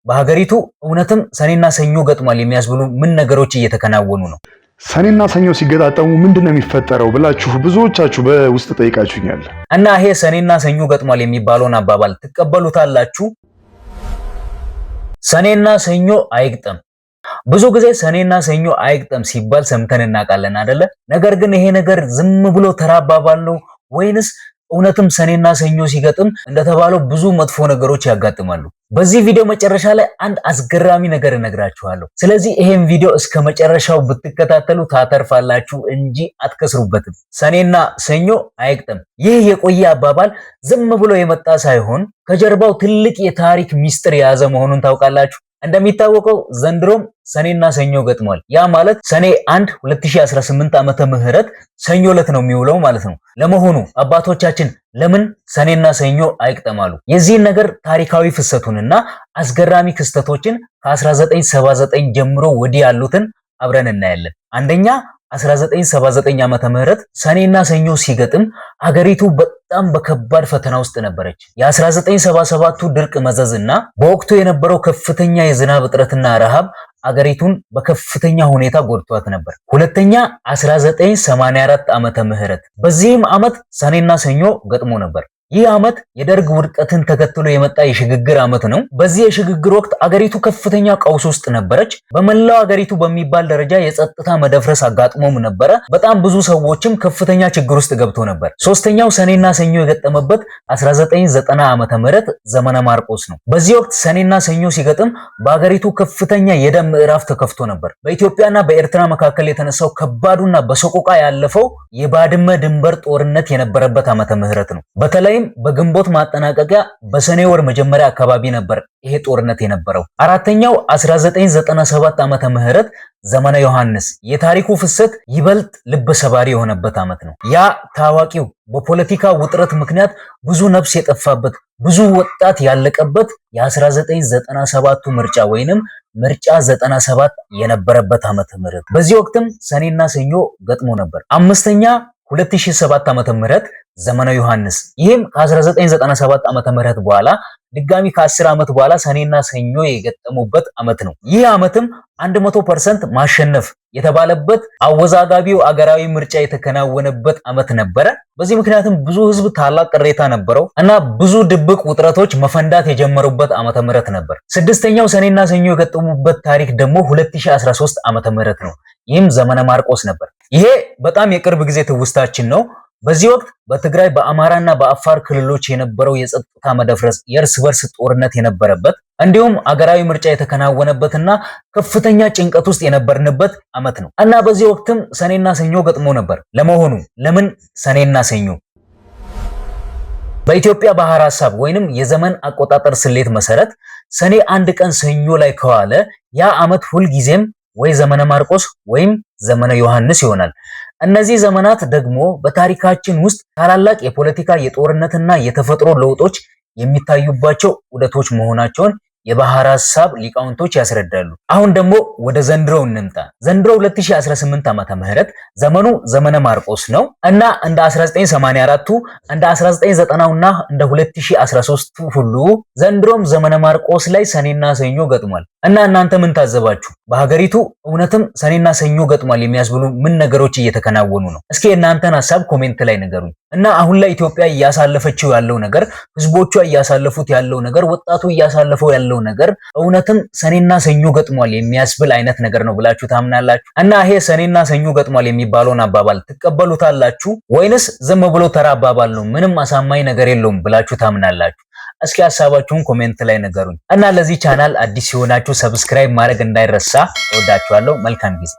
በሀገሪቱ እውነትም ሰኔና ሰኞ ገጥሟል የሚያስብሉ ምን ነገሮች እየተከናወኑ ነው? ሰኔና ሰኞ ሲገጣጠሙ ምንድነው የሚፈጠረው ብላችሁ ብዙዎቻችሁ በውስጥ ጠይቃችሁኛል። እና ይሄ ሰኔና ሰኞ ገጥሟል የሚባለውን አባባል ትቀበሉታላችሁ? ሰኔና ሰኞ አይግጠም። ብዙ ጊዜ ሰኔና ሰኞ አይግጠም ሲባል ሰምተን እናውቃለን አይደለ? ነገር ግን ይሄ ነገር ዝም ብሎ ተራ አባባል ነው ወይንስ እውነትም ሰኔና ሰኞ ሲገጥም እንደተባለው ብዙ መጥፎ ነገሮች ያጋጥማሉ? በዚህ ቪዲዮ መጨረሻ ላይ አንድ አስገራሚ ነገር እነግራችኋለሁ። ስለዚህ ይሄን ቪዲዮ እስከ መጨረሻው ብትከታተሉ ታተርፋላችሁ እንጂ አትከስሩበትም። ሰኔና ሰኞ አይግጠም። ይህ የቆየ አባባል ዝም ብሎ የመጣ ሳይሆን ከጀርባው ትልቅ የታሪክ ሚስጥር የያዘ መሆኑን ታውቃላችሁ። እንደሚታወቀው ዘንድሮም ሰኔና ሰኞ ገጥሟል። ያ ማለት ሰኔ 1 2018 ዓመተ ምህረት ሰኞ ዕለት ነው የሚውለው ማለት ነው። ለመሆኑ አባቶቻችን ለምን ሰኔና ሰኞ አይግጠማሉ? የዚህን ነገር ታሪካዊ ፍሰቱንና አስገራሚ ክስተቶችን ከ1979 ጀምሮ ወዲህ ያሉትን አብረን እናያለን። አንደኛ 1979 ዓመተ ምህረት ሰኔና ሰኞ ሲገጥም አገሪቱ በጣም በከባድ ፈተና ውስጥ ነበረች። የ1977ቱ ድርቅ መዘዝና በወቅቱ የነበረው ከፍተኛ የዝናብ እጥረትና ረሃብ አገሪቱን በከፍተኛ ሁኔታ ጎድቷት ነበር። ሁለተኛ 1984 ዓመተ ምህረት በዚህም ዓመት ሰኔና ሰኞ ገጥሞ ነበር። ይህ ዓመት የደርግ ውድቀትን ተከትሎ የመጣ የሽግግር ዓመት ነው። በዚህ የሽግግር ወቅት አገሪቱ ከፍተኛ ቀውስ ውስጥ ነበረች። በመላው አገሪቱ በሚባል ደረጃ የጸጥታ መደፍረስ አጋጥሞም ነበረ። በጣም ብዙ ሰዎችም ከፍተኛ ችግር ውስጥ ገብቶ ነበር። ሶስተኛው ሰኔና ሰኞ የገጠመበት 1990 ዓመተ ምህረት ዘመነ ማርቆስ ነው። በዚህ ወቅት ሰኔና ሰኞ ሲገጥም በአገሪቱ ከፍተኛ የደም ምዕራፍ ተከፍቶ ነበር። በኢትዮጵያና በኤርትራ መካከል የተነሳው ከባዱና በሰቆቃ ያለፈው የባድመ ድንበር ጦርነት የነበረበት ዓመተ ምህረት ነው። በተለይ በግንቦት ማጠናቀቂያ በሰኔ ወር መጀመሪያ አካባቢ ነበር ይሄ ጦርነት የነበረው። አራተኛው 1997 ዓመተ ምህረት ዘመነ ዮሐንስ የታሪኩ ፍሰት ይበልጥ ልብ ሰባሪ የሆነበት ዓመት ነው። ያ ታዋቂው በፖለቲካ ውጥረት ምክንያት ብዙ ነፍስ የጠፋበት ብዙ ወጣት ያለቀበት የ1997ቱ ምርጫ ወይንም ምርጫ 97 የነበረበት ዓመተ ምህረት። በዚህ ወቅትም ሰኔና ሰኞ ገጥሞ ነበር። አምስተኛ 2007 ዓመተ ምህረት ዘመነ ዮሐንስ ይህም ከ1997 ዓመተ ምህረት በኋላ ድጋሚ ከ10 ዓመት በኋላ ሰኔና ሰኞ የገጠሙበት ዓመት ነው። ይህ ዓመትም 100% ማሸነፍ የተባለበት አወዛጋቢው አገራዊ ምርጫ የተከናወነበት ዓመት ነበረ። በዚህ ምክንያትም ብዙ ህዝብ ታላቅ ቅሬታ ነበረው እና ብዙ ድብቅ ውጥረቶች መፈንዳት የጀመሩበት ዓመተ ምህረት ነበር። ስድስተኛው ሰኔና ሰኞ የገጠሙበት ታሪክ ደግሞ 2013 ዓመተ ምህረት ነው። ይህም ዘመነ ማርቆስ ነበር። ይሄ በጣም የቅርብ ጊዜ ትውስታችን ነው። በዚህ ወቅት በትግራይ በአማራና በአፋር ክልሎች የነበረው የጸጥታ መደፍረስ፣ የእርስ በርስ ጦርነት የነበረበት እንዲሁም አገራዊ ምርጫ የተከናወነበትና ከፍተኛ ጭንቀት ውስጥ የነበርንበት ዓመት ነው እና በዚህ ወቅትም ሰኔና ሰኞ ገጥሞ ነበር። ለመሆኑ ለምን ሰኔና ሰኞ? በኢትዮጵያ ባህር ሐሳብ ወይንም የዘመን አቆጣጠር ስሌት መሰረት ሰኔ 1 ቀን ሰኞ ላይ ከዋለ ያ ዓመት ሁልጊዜም ወይ ዘመነ ማርቆስ ወይም ዘመነ ዮሐንስ ይሆናል። እነዚህ ዘመናት ደግሞ በታሪካችን ውስጥ ታላላቅ የፖለቲካ የጦርነትና የተፈጥሮ ለውጦች የሚታዩባቸው ዑደቶች መሆናቸውን የባህር ሐሳብ ሊቃውንቶች ያስረዳሉ። አሁን ደግሞ ወደ ዘንድሮው እንምጣ። ዘንድሮ 2018 ዓመተ ምህረት ዘመኑ ዘመነ ማርቆስ ነው እና እንደ 1984ቱ እንደ 1990ና እንደ 2013ቱ ሁሉ ዘንድሮም ዘመነ ማርቆስ ላይ ሰኔና ሰኞ ገጥሟል። እና እናንተ ምን ታዘባችሁ? በሀገሪቱ እውነትም ሰኔና ሰኞ ገጥሟል የሚያስብሉ ምን ነገሮች እየተከናወኑ ነው? እስኪ እናንተን ሐሳብ ኮሜንት ላይ ንገሩኝ። እና አሁን ላይ ኢትዮጵያ እያሳለፈችው ያለው ነገር፣ ህዝቦቿ እያሳለፉት ያለው ነገር፣ ወጣቱ እያሳለፈው ያለው ነገር እውነትም ሰኔና ሰኞ ገጥሟል የሚያስብል አይነት ነገር ነው ብላችሁ ታምናላችሁ? እና ይሄ ሰኔና ሰኞ ገጥሟል የሚባለውን አባባል ትቀበሉታላችሁ ወይንስ ዝም ብሎ ተራ አባባል ነው ምንም አሳማኝ ነገር የለውም ብላችሁ ታምናላችሁ? እስኪ ሐሳባችሁን ኮሜንት ላይ ንገሩኝ። እና ለዚህ ቻናል አዲስ ሲሆናችሁ ሰብስክራይብ ማድረግ እንዳይረሳ። እወዳችኋለሁ። መልካም ጊዜ